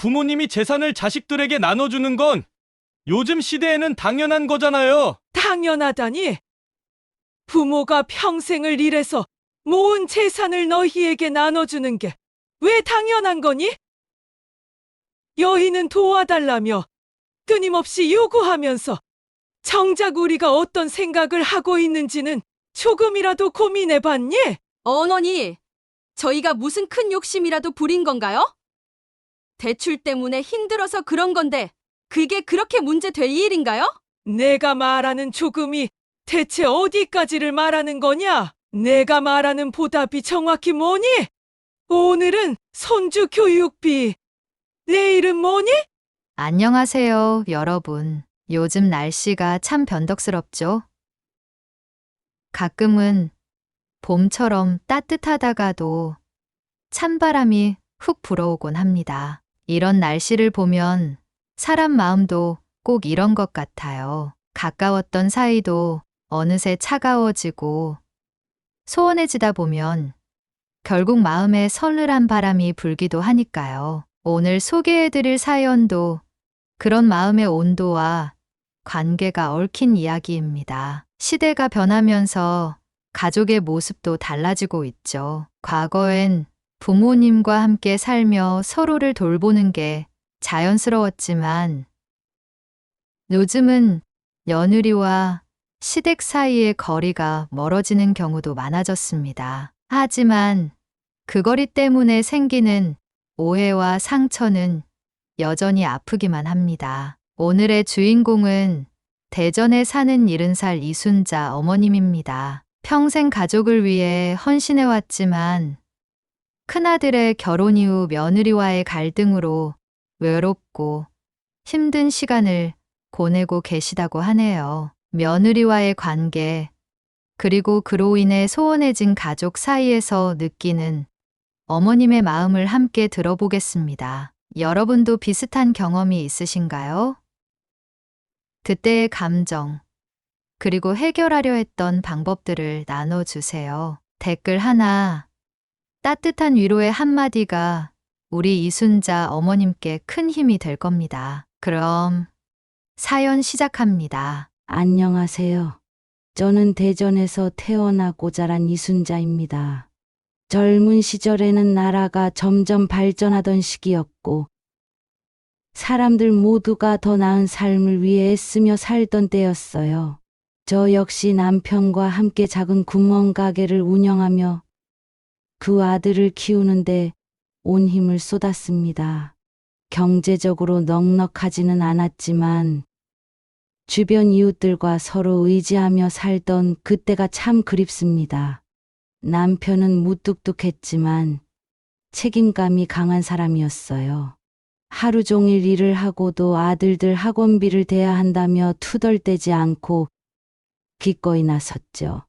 부모님이 재산을 자식들에게 나눠주는 건 요즘 시대에는 당연한 거잖아요. 당연하다니. 부모가 평생을 일해서 모은 재산을 너희에게 나눠주는 게 왜 당연한 거니? 여인은 도와달라며 끊임없이 요구하면서 정작 우리가 어떤 생각을 하고 있는지는 조금이라도 고민해봤니? 어머니, 저희가 무슨 큰 욕심이라도 부린 건가요? 대출 때문에 힘들어서 그런 건데 그게 그렇게 문제 될 일인가요? 내가 말하는 조금이 대체 어디까지를 말하는 거냐? 내가 말하는 보답이 정확히 뭐니? 오늘은 손주 교육비, 내일은 뭐니? 안녕하세요, 여러분. 요즘 날씨가 참 변덕스럽죠? 가끔은 봄처럼 따뜻하다가도 찬바람이 훅 불어오곤 합니다. 이런 날씨를 보면 사람 마음도 꼭 이런 것 같아요. 가까웠던 사이도 어느새 차가워지고 소원해지다 보면 결국 마음에 서늘한 바람이 불기도 하니까요. 오늘 소개해드릴 사연도 그런 마음의 온도와 관계가 얽힌 이야기입니다. 시대가 변하면서 가족의 모습도 달라지고 있죠. 과거엔 부모님과 함께 살며 서로를 돌보는 게 자연스러웠지만 요즘은 며느리와 시댁 사이의 거리가 멀어지는 경우도 많아졌습니다. 하지만 그 거리 때문에 생기는 오해와 상처는 여전히 아프기만 합니다. 오늘의 주인공은 대전에 사는 70살 이순자 어머님입니다. 평생 가족을 위해 헌신해왔지만 큰아들의 결혼 이후 며느리와의 갈등으로 외롭고 힘든 시간을 보내고 계시다고 하네요. 며느리와의 관계, 그리고 그로 인해 소원해진 가족 사이에서 느끼는 어머님의 마음을 함께 들어보겠습니다. 여러분도 비슷한 경험이 있으신가요? 그때의 감정, 그리고 해결하려 했던 방법들을 나눠주세요. 댓글 하나, 따뜻한 위로의 한마디가 우리 이순자 어머님께 큰 힘이 될 겁니다. 그럼 사연 시작합니다. 안녕하세요. 저는 대전에서 태어나고 자란 이순자입니다. 젊은 시절에는 나라가 점점 발전하던 시기였고, 사람들 모두가 더 나은 삶을 위해 애쓰며 살던 때였어요. 저 역시 남편과 함께 작은 구멍 가게를 운영하며 그 아들을 키우는데 온 힘을 쏟았습니다. 경제적으로 넉넉하지는 않았지만 주변 이웃들과 서로 의지하며 살던 그때가 참 그립습니다. 남편은 무뚝뚝했지만 책임감이 강한 사람이었어요. 하루 종일 일을 하고도 아들들 학원비를 대야 한다며 투덜대지 않고 기꺼이 나섰죠.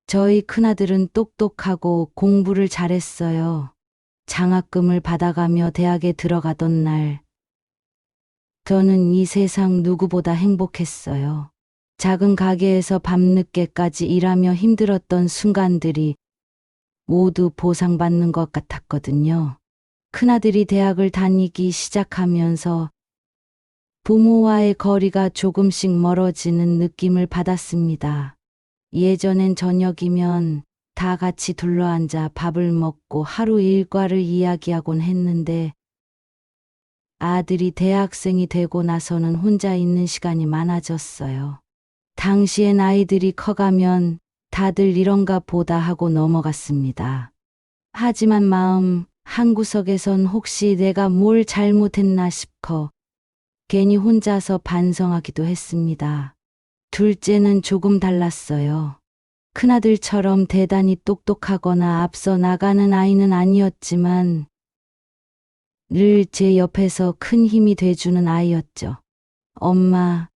저희 큰아들은 똑똑하고 공부를 잘했어요. 장학금을 받아가며 대학에 들어가던 날, 저는 이 세상 누구보다 행복했어요. 작은 가게에서 밤늦게까지 일하며 힘들었던 순간들이 모두 보상받는 것 같았거든요. 큰아들이 대학을 다니기 시작하면서 부모와의 거리가 조금씩 멀어지는 느낌을 받았습니다. 예전엔 저녁이면 다 같이 둘러앉아 밥을 먹고 하루 일과를 이야기하곤 했는데 아들이 대학생이 되고 나서는 혼자 있는 시간이 많아졌어요. 당시엔 아이들이 커가면 다들 이런가 보다 하고 넘어갔습니다. 하지만 마음 한구석에선 혹시 내가 뭘 잘못했나 싶어 괜히 혼자서 반성하기도 했습니다. 둘째는 조금 달랐어요. 큰아들처럼 대단히 똑똑하거나 앞서 나가는 아이는 아니었지만 늘 제 옆에서 큰 힘이 돼주는 아이였죠. 엄마,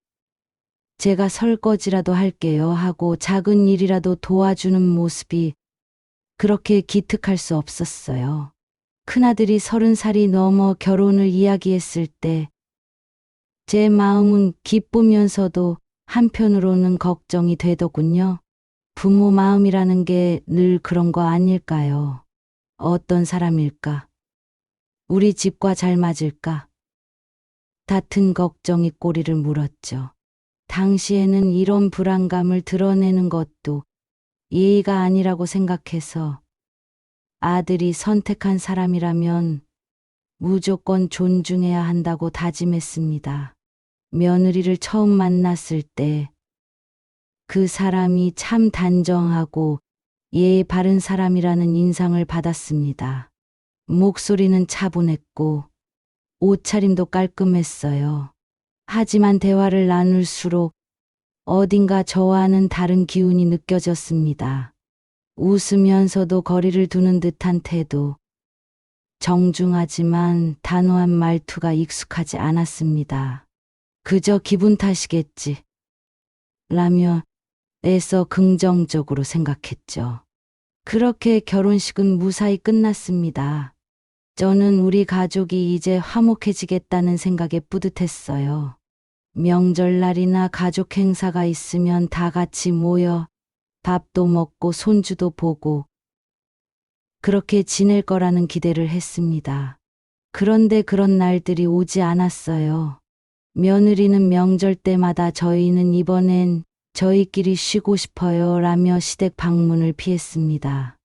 제가 설거지라도 할게요 하고 작은 일이라도 도와주는 모습이 그렇게 기특할 수 없었어요. 큰아들이 30살이 넘어 결혼을 이야기했을 때 제 마음은 기쁘면서도 한편으로는 걱정이 되더군요. 부모 마음이라는 게 늘 그런 거 아닐까요? 어떤 사람일까? 우리 집과 잘 맞을까? 같은 걱정이 꼬리를 물었죠. 당시에는 이런 불안감을 드러내는 것도 예의가 아니라고 생각해서 아들이 선택한 사람이라면 무조건 존중해야 한다고 다짐했습니다. 며느리를 처음 만났을 때 그 사람이 참 단정하고 예의 바른 사람이라는 인상을 받았습니다. 목소리는 차분했고 옷차림도 깔끔했어요. 하지만 대화를 나눌수록 어딘가 저와는 다른 기운이 느껴졌습니다. 웃으면서도 거리를 두는 듯한 태도, 정중하지만 단호한 말투가 익숙하지 않았습니다. 그저 기분 탓이겠지 라며 애써 긍정적으로 생각했죠. 그렇게 결혼식은 무사히 끝났습니다. 저는 우리 가족이 이제 화목해지겠다는 생각에 뿌듯했어요. 명절날이나 가족 행사가 있으면 다 같이 모여 밥도 먹고 손주도 보고 그렇게 지낼 거라는 기대를 했습니다. 그런데 그런 날들이 오지 않았어요. 며느리는 명절 때마다 저희는 이번엔 저희끼리 쉬고 싶어요 라며 시댁 방문을 피했습니다.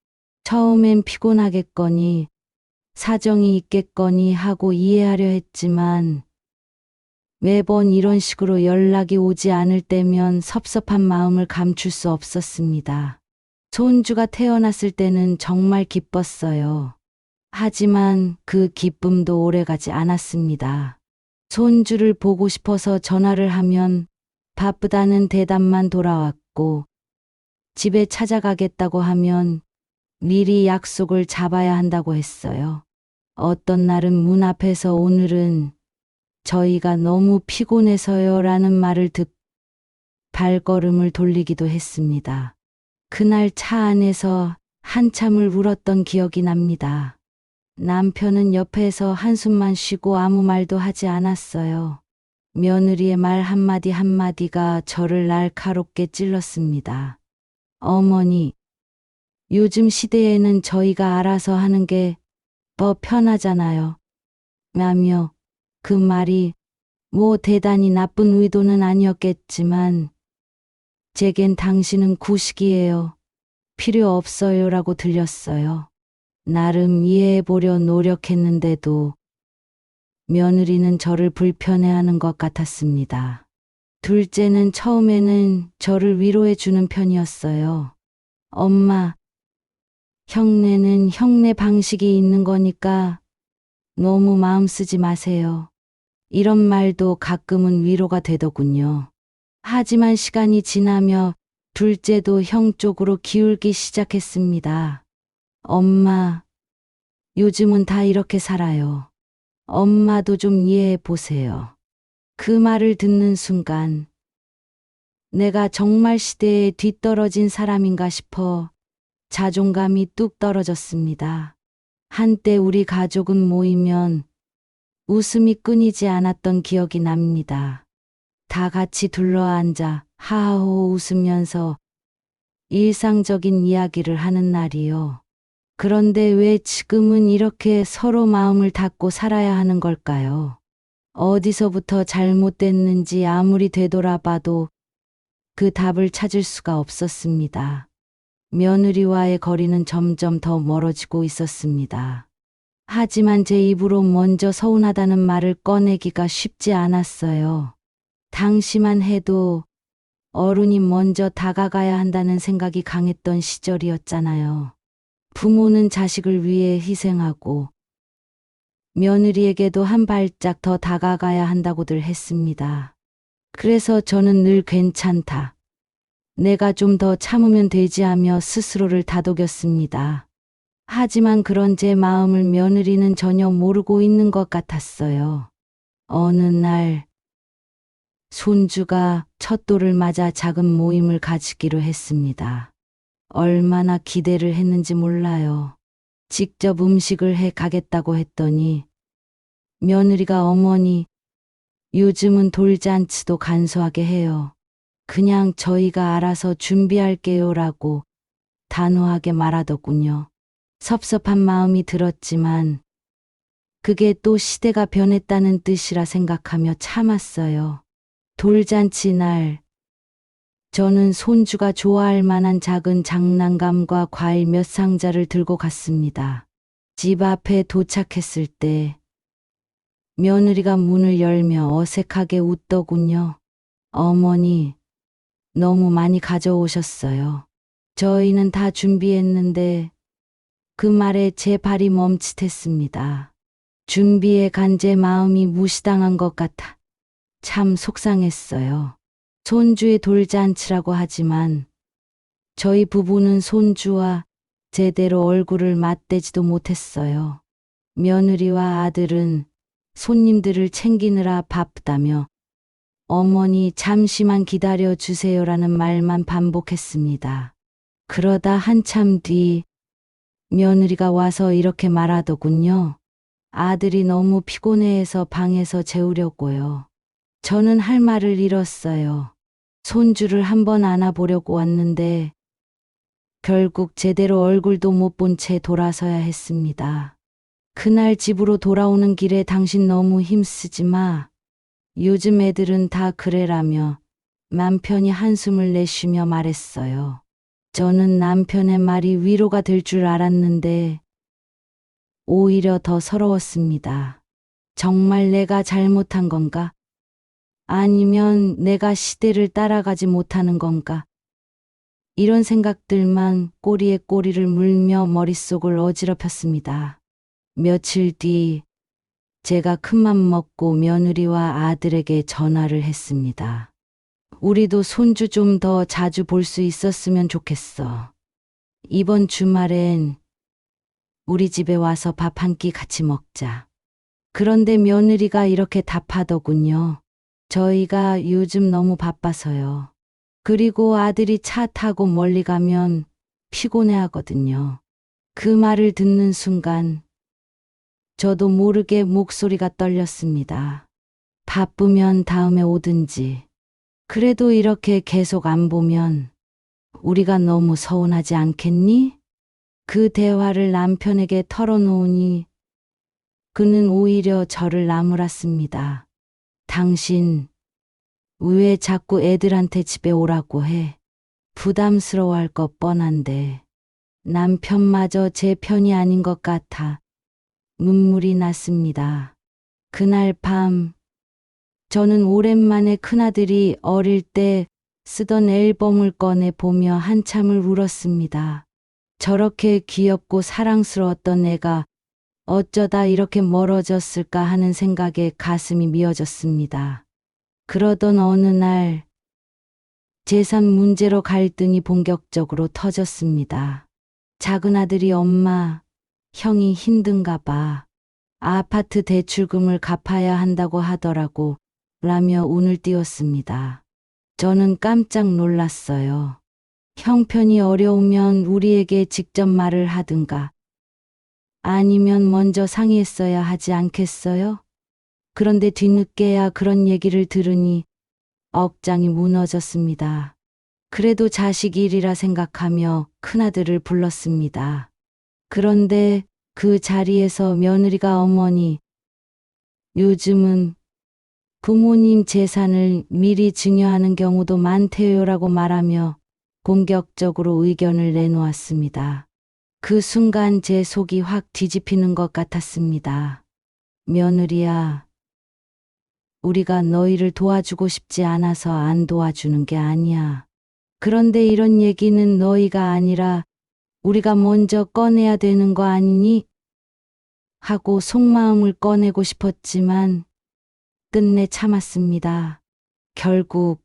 처음엔 피곤하겠거니 사정이 있겠거니 하고 이해하려 했지만 매번 이런 식으로 연락이 오지 않을 때면 섭섭한 마음을 감출 수 없었습니다. 손주가 태어났을 때는 정말 기뻤어요. 하지만 그 기쁨도 오래가지 않았습니다. 손주를 보고 싶어서 전화를 하면 바쁘다는 대답만 돌아왔고 집에 찾아가겠다고 하면 미리 약속을 잡아야 한다고 했어요. 어떤 날은 문 앞에서 오늘은 저희가 너무 피곤해서요 라는 말을 듣고 발걸음을 돌리기도 했습니다. 그날 차 안에서 한참을 울었던 기억이 납니다. 남편은 옆에서 한숨만 쉬고 아무 말도 하지 않았어요. 며느리의 말 한마디 한마디가 저를 날카롭게 찔렀습니다. 어머니, 요즘 시대에는 저희가 알아서 하는 게 더 편하잖아요. 라며 그 말이 뭐 대단히 나쁜 의도는 아니었겠지만 제겐 당신은 구식이에요. 필요 없어요 라고 들렸어요. 나름 이해해보려 노력했는데도 며느리는 저를 불편해하는 것 같았습니다. 둘째는 처음에는 저를 위로해주는 편이었어요. 엄마, 형네는 형네 방식이 있는 거니까 너무 마음 쓰지 마세요. 이런 말도 가끔은 위로가 되더군요. 하지만 시간이 지나며 둘째도 형 쪽으로 기울기 시작했습니다. 엄마, 요즘은 다 이렇게 살아요. 엄마도 좀 이해해 보세요. 그 말을 듣는 순간 내가 정말 시대에 뒤떨어진 사람인가 싶어 자존감이 뚝 떨어졌습니다. 한때 우리 가족은 모이면 웃음이 끊이지 않았던 기억이 납니다. 다 같이 둘러앉아 하하호 웃으면서 일상적인 이야기를 하는 날이요. 그런데 왜 지금은 이렇게 서로 마음을 닫고 살아야 하는 걸까요? 어디서부터 잘못됐는지 아무리 되돌아봐도 그 답을 찾을 수가 없었습니다. 며느리와의 거리는 점점 더 멀어지고 있었습니다. 하지만 제 입으로 먼저 서운하다는 말을 꺼내기가 쉽지 않았어요. 당시만 해도 어른이 먼저 다가가야 한다는 생각이 강했던 시절이었잖아요. 부모는 자식을 위해 희생하고 며느리에게도 한 발짝 더 다가가야 한다고들 했습니다. 그래서 저는 늘 괜찮다. 내가 좀 더 참으면 되지 하며 스스로를 다독였습니다. 하지만 그런 제 마음을 며느리는 전혀 모르고 있는 것 같았어요. 어느 날 손주가 첫 돌을 맞아 작은 모임을 가지기로 했습니다. 얼마나 기대를 했는지 몰라요. 직접 음식을 해 가겠다고 했더니 며느리가 어머니, 요즘은 돌잔치도 간소하게 해요. 그냥 저희가 알아서 준비할게요 라고 단호하게 말하더군요. 섭섭한 마음이 들었지만 그게 또 시대가 변했다는 뜻이라 생각하며 참았어요. 돌잔치 날, 저는 손주가 좋아할 만한 작은 장난감과 과일 몇 상자를 들고 갔습니다. 집 앞에 도착했을 때 며느리가 문을 열며 어색하게 웃더군요. 어머니, 너무 많이 가져오셨어요. 저희는 다 준비했는데 그 말에 제 발이 멈칫했습니다. 준비해 간 제 마음이 무시당한 것 같아 참 속상했어요. 손주의 돌잔치라고 하지만 저희 부부는 손주와 제대로 얼굴을 맞대지도 못했어요. 며느리와 아들은 손님들을 챙기느라 바쁘다며 어머니 잠시만 기다려 주세요라는 말만 반복했습니다. 그러다 한참 뒤 며느리가 와서 이렇게 말하더군요. 아들이 너무 피곤해해서 방에서 재우려고요. 저는 할 말을 잃었어요. 손주를 한번 안아보려고 왔는데 결국 제대로 얼굴도 못 본 채 돌아서야 했습니다. 그날 집으로 돌아오는 길에 당신 너무 힘쓰지 마. 요즘 애들은 다 그래라며 남편이 한숨을 내쉬며 말했어요. 저는 남편의 말이 위로가 될 줄 알았는데 오히려 더 서러웠습니다. 정말 내가 잘못한 건가? 아니면 내가 시대를 따라가지 못하는 건가? 이런 생각들만 꼬리에 꼬리를 물며 머릿속을 어지럽혔습니다. 며칠 뒤 제가 큰맘 먹고 며느리와 아들에게 전화를 했습니다. 우리도 손주 좀 더 자주 볼 수 있었으면 좋겠어. 이번 주말엔 우리 집에 와서 밥 한 끼 같이 먹자. 그런데 며느리가 이렇게 답하더군요. 저희가 요즘 너무 바빠서요. 그리고 아들이 차 타고 멀리 가면 피곤해 하거든요. 그 말을 듣는 순간 저도 모르게 목소리가 떨렸습니다. 바쁘면 다음에 오든지. 그래도 이렇게 계속 안 보면 우리가 너무 서운하지 않겠니? 그 대화를 남편에게 털어놓으니 그는 오히려 저를 나무랐습니다. 당신 왜 자꾸 애들한테 집에 오라고 해? 부담스러워할 것 뻔한데 남편마저 제 편이 아닌 것 같아 눈물이 났습니다. 그날 밤 저는 오랜만에 큰아들이 어릴 때 쓰던 앨범을 꺼내 보며 한참을 울었습니다. 저렇게 귀엽고 사랑스러웠던 애가 어쩌다 이렇게 멀어졌을까 하는 생각에 가슴이 미어졌습니다. 그러던 어느 날 재산 문제로 갈등이 본격적으로 터졌습니다. 작은 아들이 엄마, 형이 힘든가 봐. 아파트 대출금을 갚아야 한다고 하더라고 라며 운을 띄웠습니다. 저는 깜짝 놀랐어요. 형편이 어려우면 우리에게 직접 말을 하든가 아니면 먼저 상의했어야 하지 않겠어요? 그런데 뒤늦게야 그런 얘기를 들으니 억장이 무너졌습니다. 그래도 자식 일이라 생각하며 큰아들을 불렀습니다. 그런데 그 자리에서 며느리가 어머니, 요즘은 부모님 재산을 미리 증여하는 경우도 많대요라고 말하며 공격적으로 의견을 내놓았습니다. 그 순간 제 속이 확 뒤집히는 것 같았습니다. 며느리야, 우리가 너희를 도와주고 싶지 않아서 안 도와주는 게 아니야. 그런데 이런 얘기는 너희가 아니라 우리가 먼저 꺼내야 되는 거 아니니? 하고 속마음을 꺼내고 싶었지만 끝내 참았습니다. 결국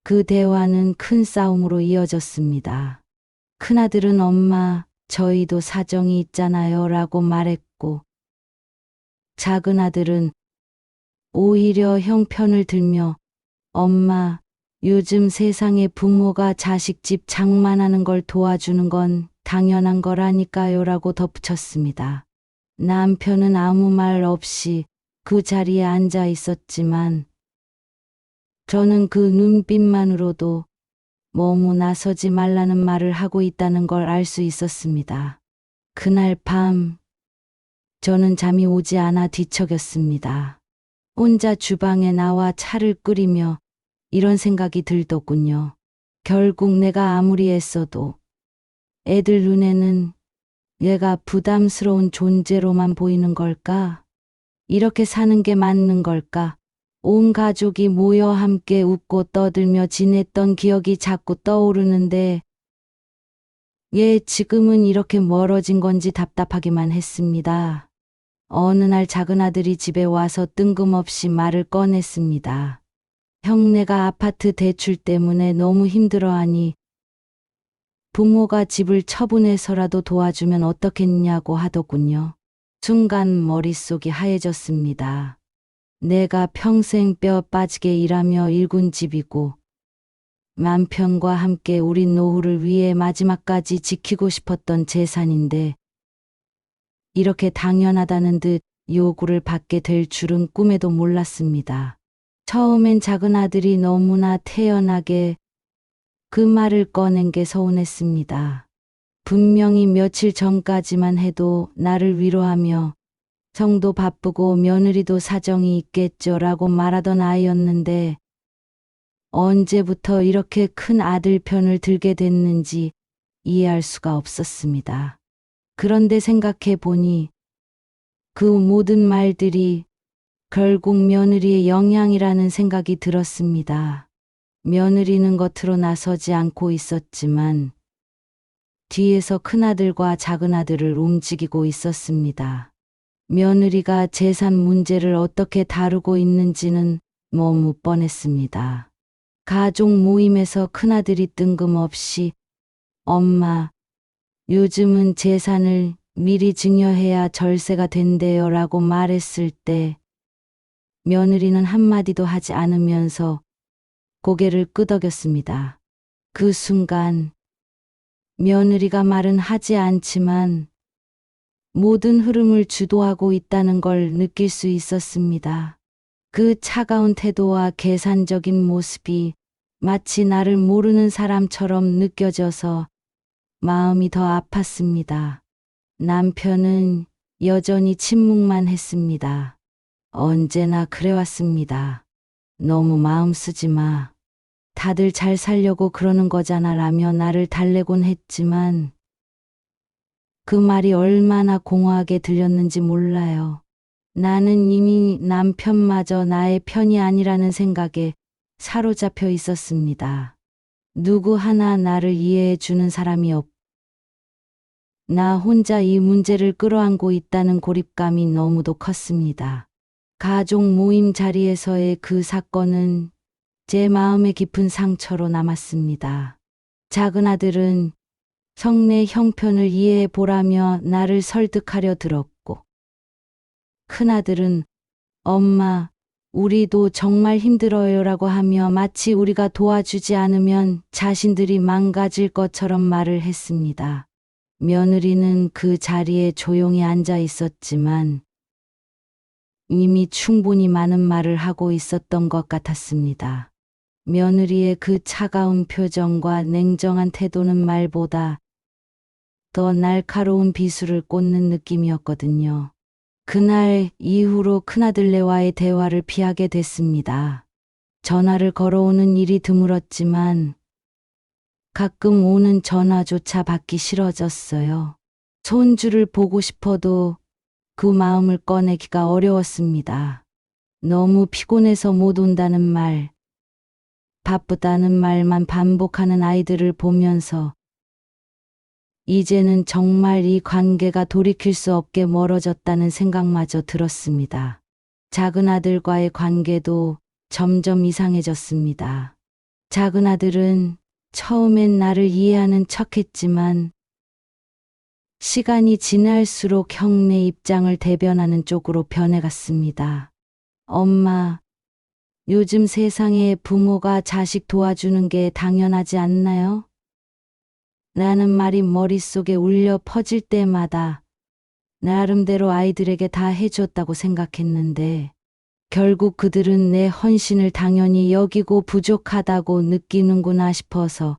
그 대화는 큰 싸움으로 이어졌습니다. 큰아들은 엄마, 저희도 사정이 있잖아요 라고 말했고 작은 아들은 오히려 형 편을 들며 엄마, 요즘 세상에 부모가 자식 집 장만하는 걸 도와주는 건 당연한 거라니까요 라고 덧붙였습니다. 남편은 아무 말 없이 그 자리에 앉아 있었지만 저는 그 눈빛만으로도 너무 나서지 말라는 말을 하고 있다는 걸 알 수 있었습니다. 그날 밤 저는 잠이 오지 않아 뒤척였습니다. 혼자 주방에 나와 차를 끓이며 이런 생각이 들더군요. 결국 내가 아무리 애써도 애들 눈에는 얘가 부담스러운 존재로만 보이는 걸까? 이렇게 사는 게 맞는 걸까? 온 가족이 모여 함께 웃고 떠들며 지냈던 기억이 자꾸 떠오르는데 얘 지금은 이렇게 멀어진 건지 답답하기만 했습니다. 어느 날 작은 아들이 집에 와서 뜬금없이 말을 꺼냈습니다. 형네가 아파트 대출 때문에 너무 힘들어하니 부모가 집을 처분해서라도 도와주면 어떻겠냐고 하더군요. 순간 머릿속이 하얘졌습니다. 내가 평생 뼈 빠지게 일하며 일군 집이고 남편과 함께 우리 노후를 위해 마지막까지 지키고 싶었던 재산인데 이렇게 당연하다는 듯 요구를 받게 될 줄은 꿈에도 몰랐습니다. 처음엔 작은 아들이 너무나 태연하게 그 말을 꺼낸 게 서운했습니다. 분명히 며칠 전까지만 해도 나를 위로하며 성도 바쁘고 며느리도 사정이 있겠죠라고 말하던 아이였는데 언제부터 이렇게 큰 아들 편을 들게 됐는지 이해할 수가 없었습니다. 그런데 생각해 보니 그 모든 말들이 결국 며느리의 영향이라는 생각이 들었습니다. 며느리는 겉으로 나서지 않고 있었지만 뒤에서 큰아들과 작은아들을 움직이고 있었습니다. 며느리가 재산 문제를 어떻게 다루고 있는지는 너무 뻔했습니다. 가족 모임에서 큰아들이 뜬금없이 엄마, 요즘은 재산을 미리 증여해야 절세가 된대요 라고 말했을 때 며느리는 한마디도 하지 않으면서 고개를 끄덕였습니다. 그 순간 며느리가 말은 하지 않지만 모든 흐름을 주도하고 있다는 걸 느낄 수 있었습니다. 그 차가운 태도와 계산적인 모습이 마치 나를 모르는 사람처럼 느껴져서 마음이 더 아팠습니다. 남편은 여전히 침묵만 했습니다. 언제나 그래왔습니다. 너무 마음 쓰지 마. 다들 잘 살려고 그러는 거잖아 라며 나를 달래곤 했지만 그 말이 얼마나 공허하게 들렸는지 몰라요. 나는 이미 남편마저 나의 편이 아니라는 생각에 사로잡혀 있었습니다. 누구 하나 나를 이해해 주는 사람이 없고 나 혼자 이 문제를 끌어안고 있다는 고립감이 너무도 컸습니다. 가족 모임 자리에서의 그 사건은 제 마음에 깊은 상처로 남았습니다. 작은 아들은 성내 형편을 이해해 보라며 나를 설득하려 들었고 큰아들은 엄마, 우리도 정말 힘들어요라고 하며 마치 우리가 도와주지 않으면 자신들이 망가질 것처럼 말을 했습니다. 며느리는 그 자리에 조용히 앉아 있었지만 이미 충분히 많은 말을 하고 있었던 것 같았습니다. 며느리의 그 차가운 표정과 냉정한 태도는 말보다 더 날카로운 비수를 꽂는 느낌이었거든요. 그날 이후로 큰아들네와의 대화를 피하게 됐습니다. 전화를 걸어오는 일이 드물었지만 가끔 오는 전화조차 받기 싫어졌어요. 손주를 보고 싶어도 그 마음을 꺼내기가 어려웠습니다. 너무 피곤해서 못 온다는 말, 바쁘다는 말만 반복하는 아이들을 보면서 이제는 정말 이 관계가 돌이킬 수 없게 멀어졌다는 생각마저 들었습니다. 작은 아들과의 관계도 점점 이상해졌습니다. 작은 아들은 처음엔 나를 이해하는 척했지만 시간이 지날수록 형네 입장을 대변하는 쪽으로 변해갔습니다. 엄마, 요즘 세상에 부모가 자식 도와주는 게 당연하지 않나요? 라는 말이 머릿속에 울려 퍼질 때마다 나름대로 아이들에게 다 해줬다고 생각했는데 결국 그들은 내 헌신을 당연히 여기고 부족하다고 느끼는구나 싶어서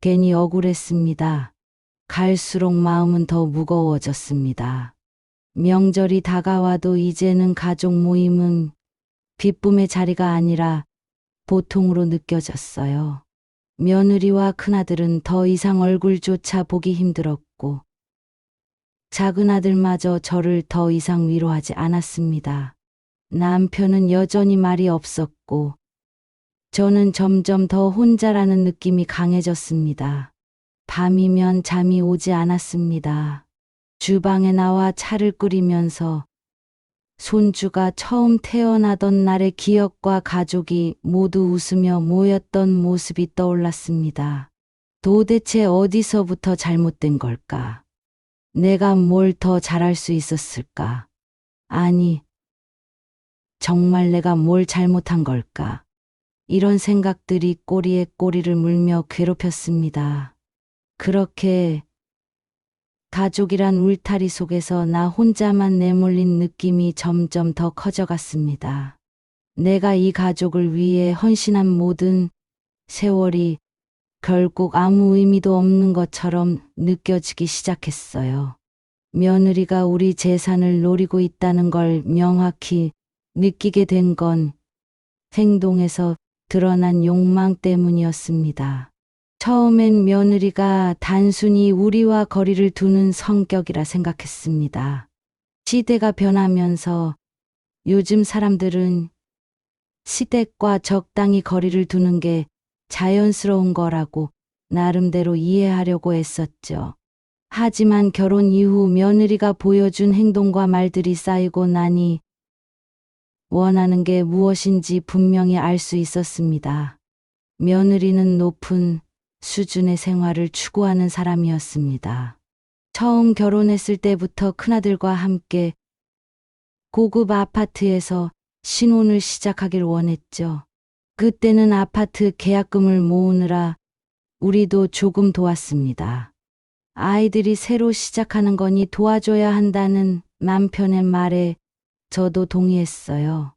괜히 억울했습니다. 갈수록 마음은 더 무거워졌습니다. 명절이 다가와도 이제는 가족 모임은 기쁨의 자리가 아니라 보통으로 느껴졌어요. 며느리와 큰아들은 더 이상 얼굴조차 보기 힘들었고, 작은 아들마저 저를 더 이상 위로하지 않았습니다. 남편은 여전히 말이 없었고, 저는 점점 더 혼자라는 느낌이 강해졌습니다. 밤이면 잠이 오지 않았습니다. 주방에 나와 차를 끓이면서 손주가 처음 태어나던 날의 기억과 가족이 모두 웃으며 모였던 모습이 떠올랐습니다. 도대체 어디서부터 잘못된 걸까? 내가 뭘 더 잘할 수 있었을까? 아니, 정말 내가 뭘 잘못한 걸까? 이런 생각들이 꼬리에 꼬리를 물며 괴롭혔습니다. 그렇게 가족이란 울타리 속에서 나 혼자만 내몰린 느낌이 점점 더 커져갔습니다. 내가 이 가족을 위해 헌신한 모든 세월이 결국 아무 의미도 없는 것처럼 느껴지기 시작했어요. 며느리가 우리 재산을 노리고 있다는 걸 명확히 느끼게 된 건 행동에서 드러난 욕망 때문이었습니다. 처음엔 며느리가 단순히 우리와 거리를 두는 성격이라 생각했습니다. 시대가 변하면서 요즘 사람들은 시댁과 적당히 거리를 두는 게 자연스러운 거라고 나름대로 이해하려고 애썼죠. 하지만 결혼 이후 며느리가 보여준 행동과 말들이 쌓이고 나니 원하는 게 무엇인지 분명히 알 수 있었습니다. 며느리는 높은 수준의 생활을 추구하는 사람이었습니다. 처음 결혼했을 때부터 큰아들과 함께 고급 아파트에서 신혼을 시작하길 원했죠. 그때는 아파트 계약금을 모으느라 우리도 조금 도왔습니다. 아이들이 새로 시작하는 거니 도와줘야 한다는 남편의 말에 저도 동의했어요.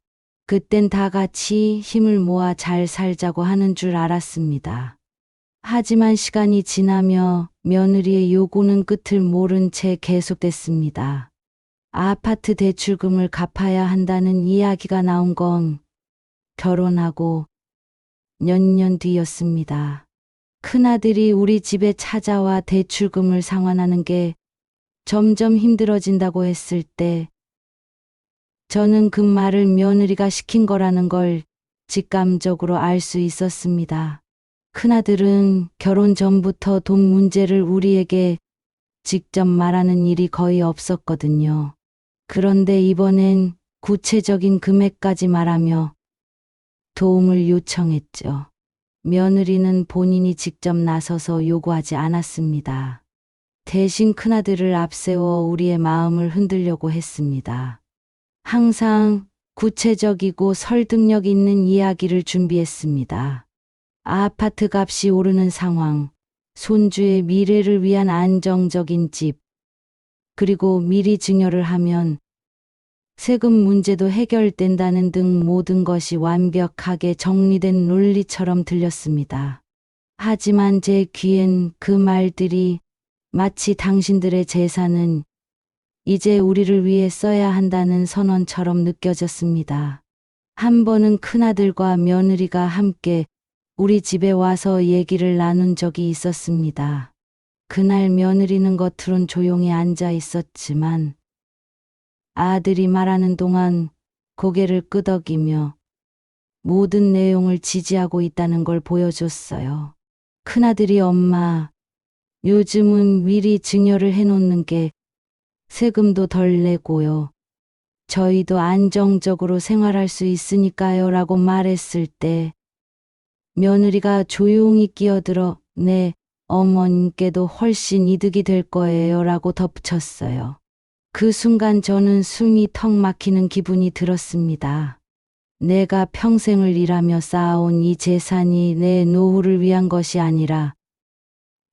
그땐 다 같이 힘을 모아 잘 살자고 하는 줄 알았습니다. 하지만 시간이 지나며 며느리의 요구는 끝을 모른 채 계속됐습니다. 아파트 대출금을 갚아야 한다는 이야기가 나온 건 결혼하고 몇 년 뒤였습니다. 큰아들이 우리 집에 찾아와 대출금을 상환하는 게 점점 힘들어진다고 했을 때 저는 그 말을 며느리가 시킨 거라는 걸 직감적으로 알 수 있었습니다. 큰아들은 결혼 전부터 돈 문제를 우리에게 직접 말하는 일이 거의 없었거든요. 그런데 이번엔 구체적인 금액까지 말하며 도움을 요청했죠. 며느리는 본인이 직접 나서서 요구하지 않았습니다. 대신 큰아들을 앞세워 우리의 마음을 흔들려고 했습니다. 항상 구체적이고 설득력 있는 이야기를 준비했습니다. 아파트 값이 오르는 상황, 손주의 미래를 위한 안정적인 집, 그리고 미리 증여를 하면 세금 문제도 해결된다는 등 모든 것이 완벽하게 정리된 논리처럼 들렸습니다. 하지만 제 귀엔 그 말들이 마치 당신들의 재산은 이제 우리를 위해 써야 한다는 선언처럼 느껴졌습니다. 한 번은 큰아들과 며느리가 함께 우리 집에 와서 얘기를 나눈 적이 있었습니다. 그날 며느리는 겉으론 조용히 앉아 있었지만 아들이 말하는 동안 고개를 끄덕이며 모든 내용을 지지하고 있다는 걸 보여줬어요. 큰아들이 엄마, 요즘은 미리 증여를 해놓는 게 세금도 덜 내고요. 저희도 안정적으로 생활할 수 있으니까요 라고 말했을 때 며느리가 조용히 끼어들어 네, 어머님께도 훨씬 이득이 될 거예요 라고 덧붙였어요. 그 순간 저는 숨이 턱 막히는 기분이 들었습니다. 내가 평생을 일하며 쌓아온 이 재산이 내 노후를 위한 것이 아니라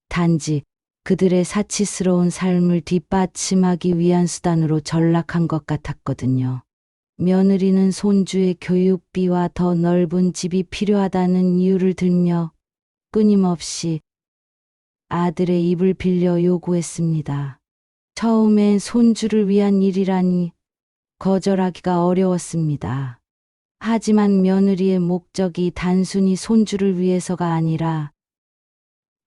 단지 그들의 사치스러운 삶을 뒷받침하기 위한 수단으로 전락한 것 같았거든요. 며느리는 손주의 교육비와 더 넓은 집이 필요하다는 이유를 들며 끊임없이 아들의 입을 빌려 요구했습니다. 처음엔 손주를 위한 일이라니 거절하기가 어려웠습니다. 하지만 며느리의 목적이 단순히 손주를 위해서가 아니라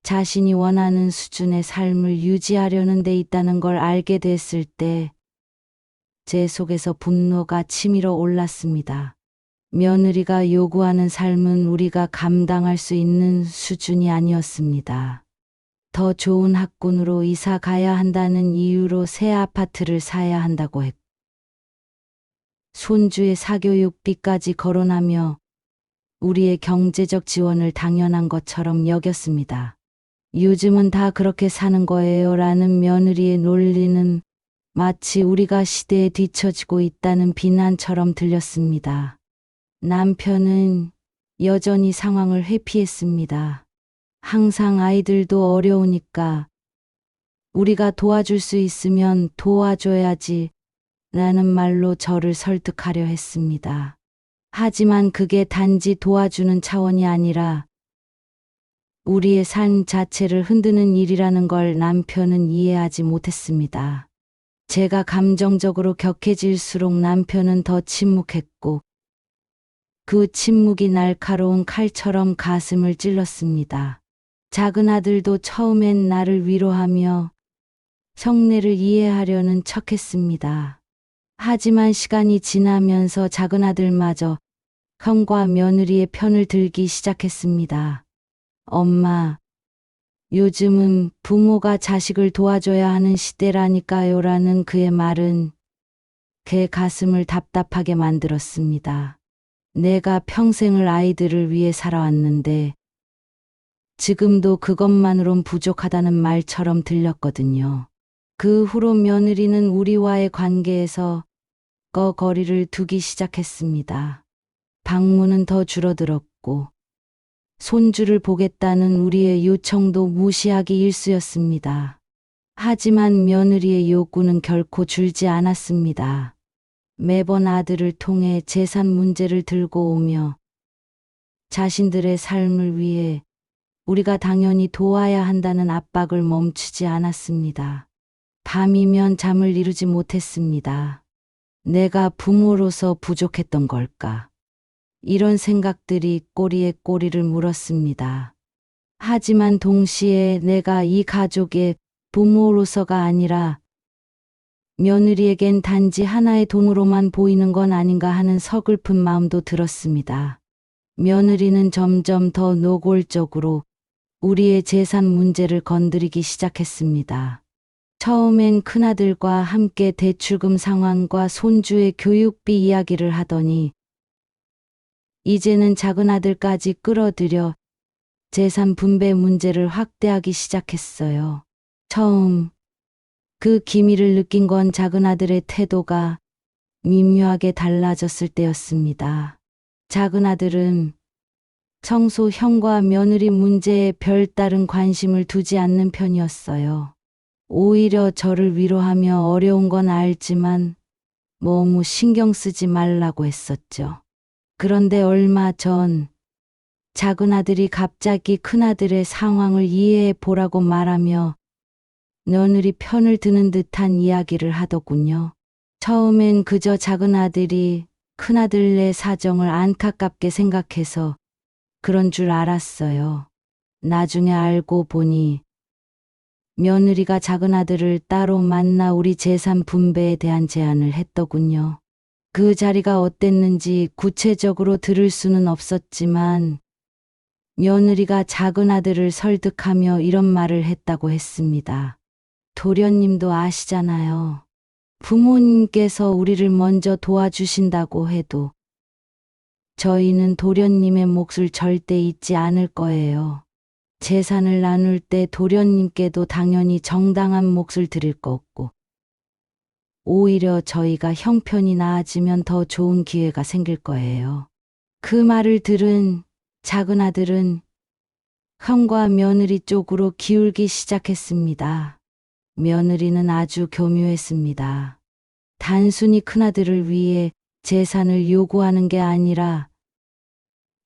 자신이 원하는 수준의 삶을 유지하려는 데 있다는 걸 알게 됐을 때 제 속에서 분노가 치밀어 올랐습니다. 며느리가 요구하는 삶은 우리가 감당할 수 있는 수준이 아니었습니다. 더 좋은 학군으로 이사 가야 한다는 이유로 새 아파트를 사야 한다고 했고, 손주의 사교육비까지 거론하며 우리의 경제적 지원을 당연한 것처럼 여겼습니다. 요즘은 다 그렇게 사는 거예요 라는 며느리의 논리는 마치 우리가 시대에 뒤처지고 있다는 비난처럼 들렸습니다. 남편은 여전히 상황을 회피했습니다. 항상 아이들도 어려우니까 우리가 도와줄 수 있으면 도와줘야지 라는 말로 저를 설득하려 했습니다. 하지만 그게 단지 도와주는 차원이 아니라 우리의 삶 자체를 흔드는 일이라는 걸 남편은 이해하지 못했습니다. 제가 감정적으로 격해질수록 남편은 더 침묵했고 그 침묵이 날카로운 칼처럼 가슴을 찔렀습니다. 작은 아들도 처음엔 나를 위로하며 성내를 이해하려는 척했습니다. 하지만 시간이 지나면서 작은 아들마저 형과 며느리의 편을 들기 시작했습니다. 엄마, 요즘은 부모가 자식을 도와줘야 하는 시대라니까요 라는 그의 말은 제 가슴을 답답하게 만들었습니다. 내가 평생을 아이들을 위해 살아왔는데 지금도 그것만으론 부족하다는 말처럼 들렸거든요. 그 후로 며느리는 우리와의 관계에서 거리를 두기 시작했습니다. 방문은 더 줄어들었고 손주를 보겠다는 우리의 요청도 무시하기 일쑤였습니다. 하지만 며느리의 요구는 결코 줄지 않았습니다. 매번 아들을 통해 재산 문제를 들고 오며 자신들의 삶을 위해 우리가 당연히 도와야 한다는 압박을 멈추지 않았습니다. 밤이면 잠을 이루지 못했습니다. 내가 부모로서 부족했던 걸까? 이런 생각들이 꼬리에 꼬리를 물었습니다. 하지만 동시에 내가 이 가족의 부모로서가 아니라 며느리에겐 단지 하나의 돈으로만 보이는 건 아닌가 하는 서글픈 마음도 들었습니다. 며느리는 점점 더 노골적으로 우리의 재산 문제를 건드리기 시작했습니다. 처음엔 큰아들과 함께 대출금 상환과 손주의 교육비 이야기를 하더니 이제는 작은아들까지 끌어들여 재산 분배 문제를 확대하기 시작했어요. 처음 그 기미를 느낀 건 작은아들의 태도가 미묘하게 달라졌을 때였습니다. 작은아들은 청소 형과 며느리 문제에 별다른 관심을 두지 않는 편이었어요. 오히려 저를 위로하며 어려운 건 알지만 너무 신경 쓰지 말라고 했었죠. 그런데 얼마 전 작은아들이 갑자기 큰아들의 상황을 이해해 보라고 말하며 며느리 편을 드는 듯한 이야기를 하더군요. 처음엔 그저 작은아들이 큰아들네 사정을 안타깝게 생각해서 그런 줄 알았어요. 나중에 알고 보니 며느리가 작은아들을 따로 만나 우리 재산 분배에 대한 제안을 했더군요. 그 자리가 어땠는지 구체적으로 들을 수는 없었지만 며느리가 작은아들을 설득하며 이런 말을 했다고 했습니다. 도련님도 아시잖아요. 부모님께서 우리를 먼저 도와주신다고 해도 저희는 도련님의 몫을 절대 잊지 않을 거예요. 재산을 나눌 때 도련님께도 당연히 정당한 몫을 드릴 거고 오히려 저희가 형편이 나아지면 더 좋은 기회가 생길 거예요. 그 말을 들은 작은아들은 형과 며느리 쪽으로 기울기 시작했습니다. 며느리는 아주 교묘했습니다. 단순히 큰아들을 위해 재산을 요구하는 게 아니라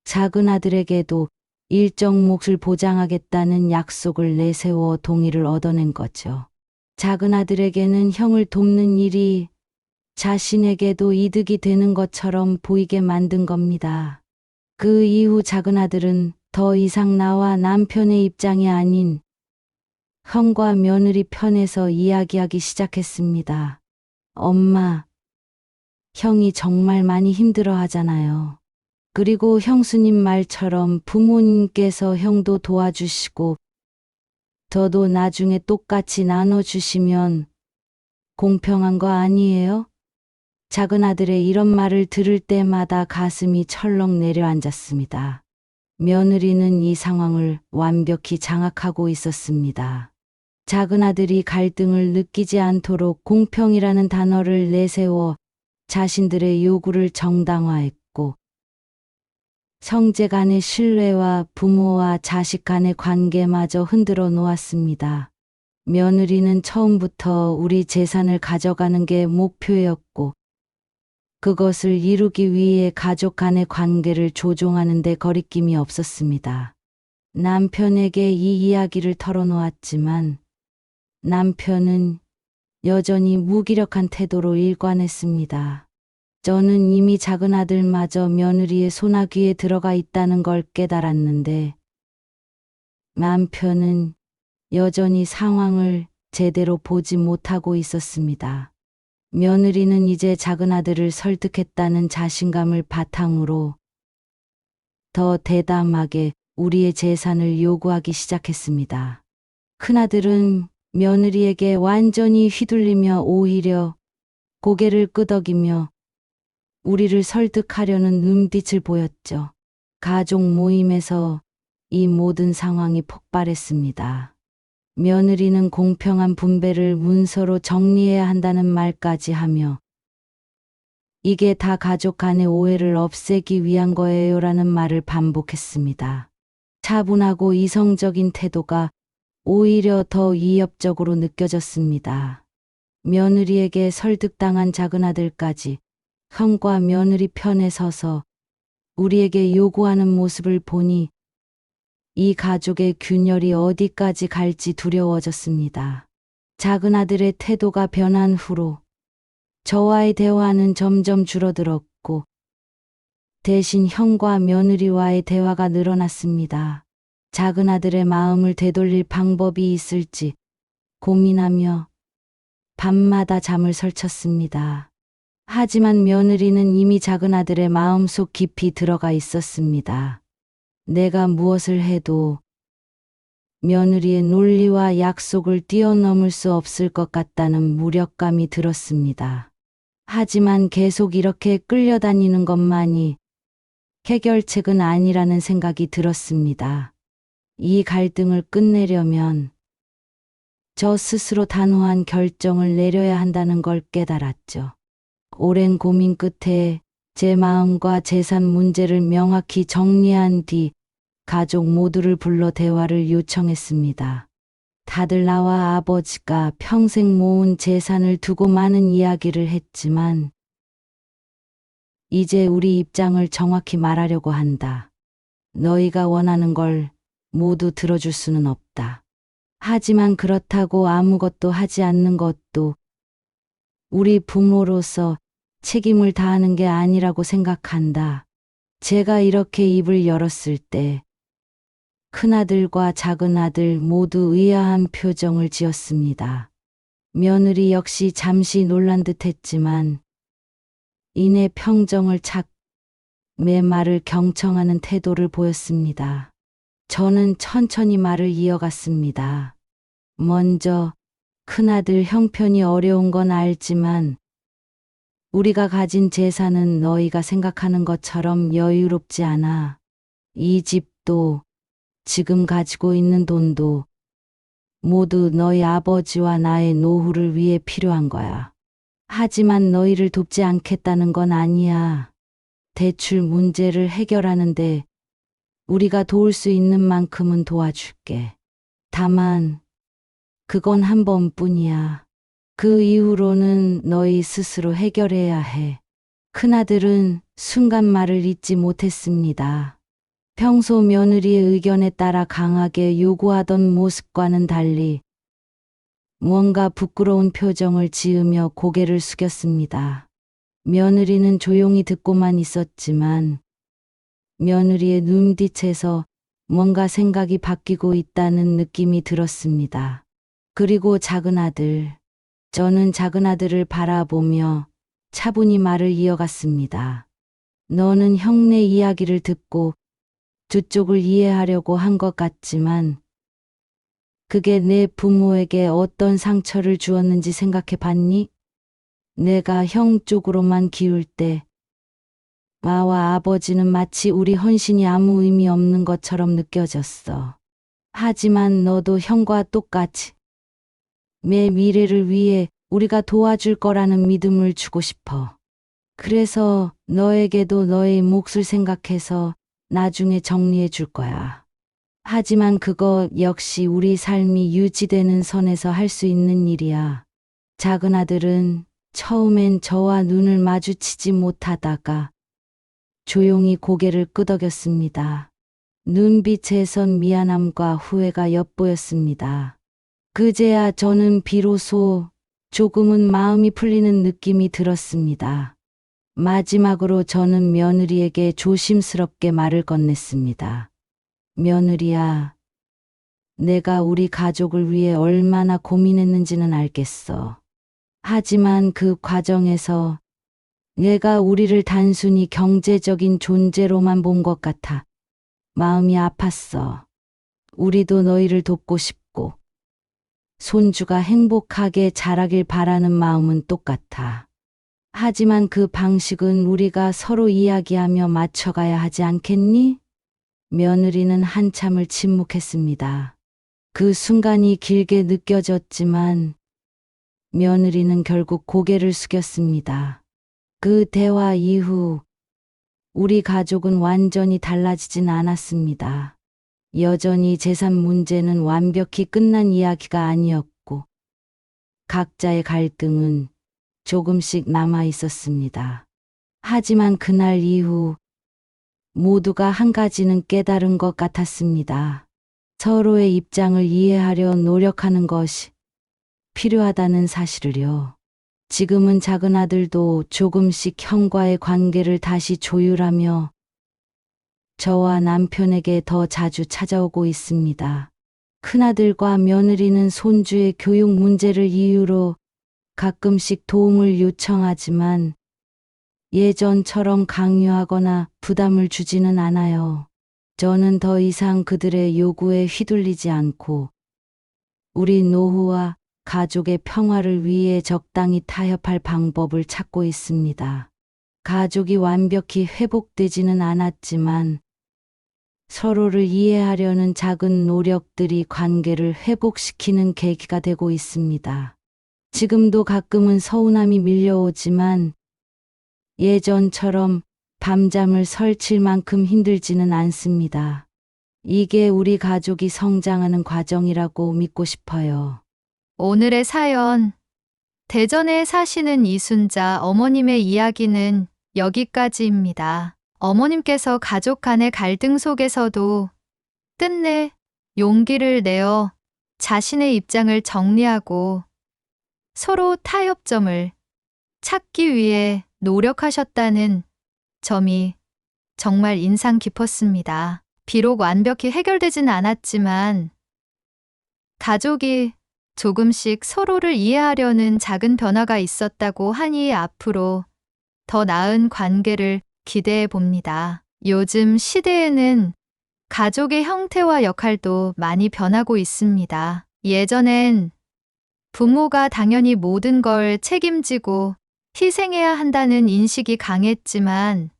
작은아들에게도 일정 몫을 보장하겠다는 약속을 내세워 동의를 얻어낸 거죠. 작은 아들에게는 형을 돕는 일이 자신에게도 이득이 되는 것처럼 보이게 만든 겁니다. 그 이후 작은 아들은 더 이상 나와 남편의 입장이 아닌 형과 며느리 편에서 이야기하기 시작했습니다. 엄마, 형이 정말 많이 힘들어 하잖아요. 그리고 형수님 말처럼 부모님께서 형도 도와주시고 저도 나중에 똑같이 나눠주시면 공평한 거 아니에요? 작은 아들의 이런 말을 들을 때마다 가슴이 철렁 내려앉았습니다. 며느리는 이 상황을 완벽히 장악하고 있었습니다. 작은 아들이 갈등을 느끼지 않도록 공평이라는 단어를 내세워 자신들의 요구를 정당화했고, 형제 간의 신뢰와 부모와 자식 간의 관계마저 흔들어 놓았습니다. 며느리는 처음부터 우리 재산을 가져가는 게 목표였고, 그것을 이루기 위해 가족 간의 관계를 조종하는 데 거리낌이 없었습니다. 남편에게 이 이야기를 털어놓았지만 남편은 여전히 무기력한 태도로 일관했습니다. 저는 이미 작은 아들마저 며느리의 소나귀에 들어가 있다는 걸 깨달았는데 남편은 여전히 상황을 제대로 보지 못하고 있었습니다. 며느리는 이제 작은 아들을 설득했다는 자신감을 바탕으로 더 대담하게 우리의 재산을 요구하기 시작했습니다. 큰아들은 며느리에게 완전히 휘둘리며 오히려 고개를 끄덕이며 우리를 설득하려는 눈빛을 보였죠. 가족 모임에서 이 모든 상황이 폭발했습니다. 며느리는 공평한 분배를 문서로 정리해야 한다는 말까지 하며 이게 다 가족 간의 오해를 없애기 위한 거예요라는 말을 반복했습니다. 차분하고 이성적인 태도가 오히려 더 위협적으로 느껴졌습니다. 며느리에게 설득당한 작은 아들까지 형과 며느리 편에 서서 우리에게 요구하는 모습을 보니 이 가족의 균열이 어디까지 갈지 두려워졌습니다. 작은 아들의 태도가 변한 후로 저와의 대화는 점점 줄어들었고 대신 형과 며느리와의 대화가 늘어났습니다. 작은 아들의 마음을 되돌릴 방법이 있을지 고민하며 밤마다 잠을 설쳤습니다. 하지만 며느리는 이미 작은 아들의 마음속 깊이 들어가 있었습니다. 내가 무엇을 해도 며느리의 논리와 약속을 뛰어넘을 수 없을 것 같다는 무력감이 들었습니다. 하지만 계속 이렇게 끌려다니는 것만이 해결책은 아니라는 생각이 들었습니다. 이 갈등을 끝내려면 저 스스로 단호한 결정을 내려야 한다는 걸 깨달았죠. 오랜 고민 끝에 제 마음과 재산 문제를 명확히 정리한 뒤 가족 모두를 불러 대화를 요청했습니다. 다들 나와 아버지가 평생 모은 재산을 두고 많은 이야기를 했지만 이제 우리 입장을 정확히 말하려고 한다. 너희가 원하는 걸 모두 들어줄 수는 없다. 하지만 그렇다고 아무것도 하지 않는 것도 우리 부모로서 책임을 다하는 게 아니라고 생각한다. 제가 이렇게 입을 열었을 때 큰아들과 작은아들 모두 의아한 표정을 지었습니다. 며느리 역시 잠시 놀란 듯 했지만 이내 평정을 찾고 내 말을 경청하는 태도를 보였습니다. 저는 천천히 말을 이어갔습니다. 먼저 큰아들 형편이 어려운 건 알지만 우리가 가진 재산은 너희가 생각하는 것처럼 여유롭지 않아. 이 집도 지금 가지고 있는 돈도 모두 너희 아버지와 나의 노후를 위해 필요한 거야. 하지만 너희를 돕지 않겠다는 건 아니야. 대출 문제를 해결하는데 우리가 도울 수 있는 만큼은 도와줄게. 다만 그건 한 번뿐이야. 그 이후로는 너희 스스로 해결해야 해. 큰아들은 순간 말을 잇지 못했습니다. 평소 며느리의 의견에 따라 강하게 요구하던 모습과는 달리 무언가 부끄러운 표정을 지으며 고개를 숙였습니다. 며느리는 조용히 듣고만 있었지만 며느리의 눈빛에서 뭔가 생각이 바뀌고 있다는 느낌이 들었습니다. 그리고 작은 아들, 저는 작은 아들을 바라보며 차분히 말을 이어갔습니다. 너는 형네 이야기를 듣고 두 쪽을 이해하려고 한 것 같지만 그게 내 부모에게 어떤 상처를 주었는지 생각해 봤니? 내가 형 쪽으로만 기울 때 마와 아버지는 마치 우리 헌신이 아무 의미 없는 것처럼 느껴졌어. 하지만 너도 형과 똑같이 내 미래를 위해 우리가 도와줄 거라는 믿음을 주고 싶어. 그래서 너에게도 너의 몫을 생각해서 나중에 정리해 줄 거야. 하지만 그거 역시 우리 삶이 유지되는 선에서 할 수 있는 일이야. 작은 아들은 처음엔 저와 눈을 마주치지 못하다가 조용히 고개를 끄덕였습니다. 눈빛에선 미안함과 후회가 엿보였습니다. 그제야 저는 비로소 조금은 마음이 풀리는 느낌이 들었습니다. 마지막으로 저는 며느리에게 조심스럽게 말을 건넸습니다. 며느리야, 내가 우리 가족을 위해 얼마나 고민했는지는 알겠어. 하지만 그 과정에서 내가 우리를 단순히 경제적인 존재로만 본 것 같아 마음이 아팠어. 우리도 너희를 돕고 싶고 손주가 행복하게 자라길 바라는 마음은 똑같아. 하지만 그 방식은 우리가 서로 이야기하며 맞춰가야 하지 않겠니? 며느리는 한참을 침묵했습니다. 그 순간이 길게 느껴졌지만 며느리는 결국 고개를 숙였습니다. 그 대화 이후 우리 가족은 완전히 달라지진 않았습니다. 여전히 재산 문제는 완벽히 끝난 이야기가 아니었고 각자의 갈등은 조금씩 남아 있었습니다. 하지만 그날 이후 모두가 한 가지는 깨달은 것 같았습니다. 서로의 입장을 이해하려 노력하는 것이 필요하다는 사실을요. 지금은 작은 아들도 조금씩 형과의 관계를 다시 조율하며 저와 남편에게 더 자주 찾아오고 있습니다. 큰아들과 며느리는 손주의 교육 문제를 이유로 가끔씩 도움을 요청하지만 예전처럼 강요하거나 부담을 주지는 않아요. 저는 더 이상 그들의 요구에 휘둘리지 않고 우리 노후와 가족의 평화를 위해 적당히 타협할 방법을 찾고 있습니다. 가족이 완벽히 회복되지는 않았지만 서로를 이해하려는 작은 노력들이 관계를 회복시키는 계기가 되고 있습니다. 지금도 가끔은 서운함이 밀려오지만 예전처럼 밤잠을 설칠 만큼 힘들지는 않습니다. 이게 우리 가족이 성장하는 과정이라고 믿고 싶어요. 오늘의 사연. 대전에 사시는 이순자 어머님의 이야기는 여기까지입니다. 어머님께서 가족 간의 갈등 속에서도 끝내 용기를 내어 자신의 입장을 정리하고 서로 타협점을 찾기 위해 노력하셨다는 점이 정말 인상 깊었습니다. 비록 완벽히 해결되진 않았지만 가족이 조금씩 서로를 이해하려는 작은 변화가 있었다고 하니 앞으로 더 나은 관계를 기대해 봅니다. 요즘 시대에는 가족의 형태와 역할도 많이 변하고 있습니다. 예전엔 부모가 당연히 모든 걸 책임지고 희생해야 한다는 인식이 강했지만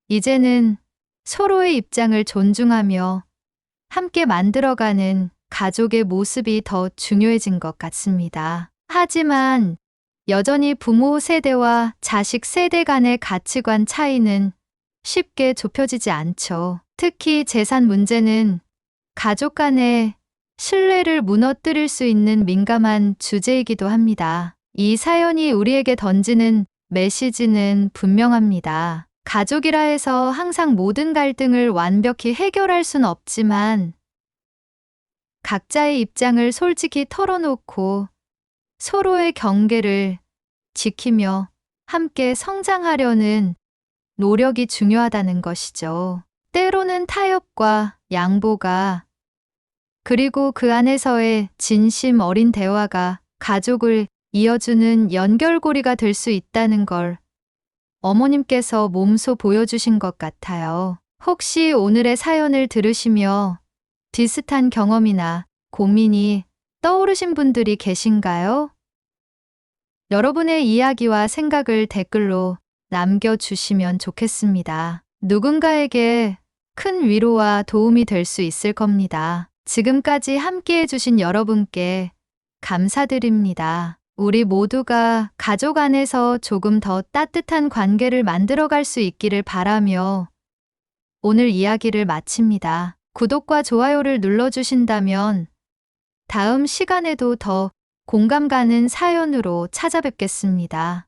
이제는 서로의 입장을 존중하며 함께 만들어가는 가족의 모습이 더 중요해진 것 같습니다. 하지만 여전히 부모 세대와 자식 세대 간의 가치관 차이는 쉽게 좁혀지지 않죠. 특히 재산 문제는 가족 간의 신뢰를 무너뜨릴 수 있는 민감한 주제이기도 합니다. 이 사연이 우리에게 던지는 메시지는 분명합니다. 가족이라 해서 항상 모든 갈등을 완벽히 해결할 순 없지만 각자의 입장을 솔직히 털어놓고 서로의 경계를 지키며 함께 성장하려는 노력이 중요하다는 것이죠. 때로는 타협과 양보가 그리고 그 안에서의 진심 어린 대화가 가족을 이어주는 연결고리가 될 수 있다는 걸 어머님께서 몸소 보여주신 것 같아요. 혹시 오늘의 사연을 들으시며 비슷한 경험이나 고민이 떠오르신 분들이 계신가요? 여러분의 이야기와 생각을 댓글로 남겨주시면 좋겠습니다. 누군가에게 큰 위로와 도움이 될 수 있을 겁니다. 지금까지 함께 해주신 여러분께 감사드립니다. 우리 모두가 가족 안에서 조금 더 따뜻한 관계를 만들어갈 수 있기를 바라며 오늘 이야기를 마칩니다. 구독과 좋아요를 눌러주신다면 다음 시간에도 더 공감 가는 사연으로 찾아뵙겠습니다.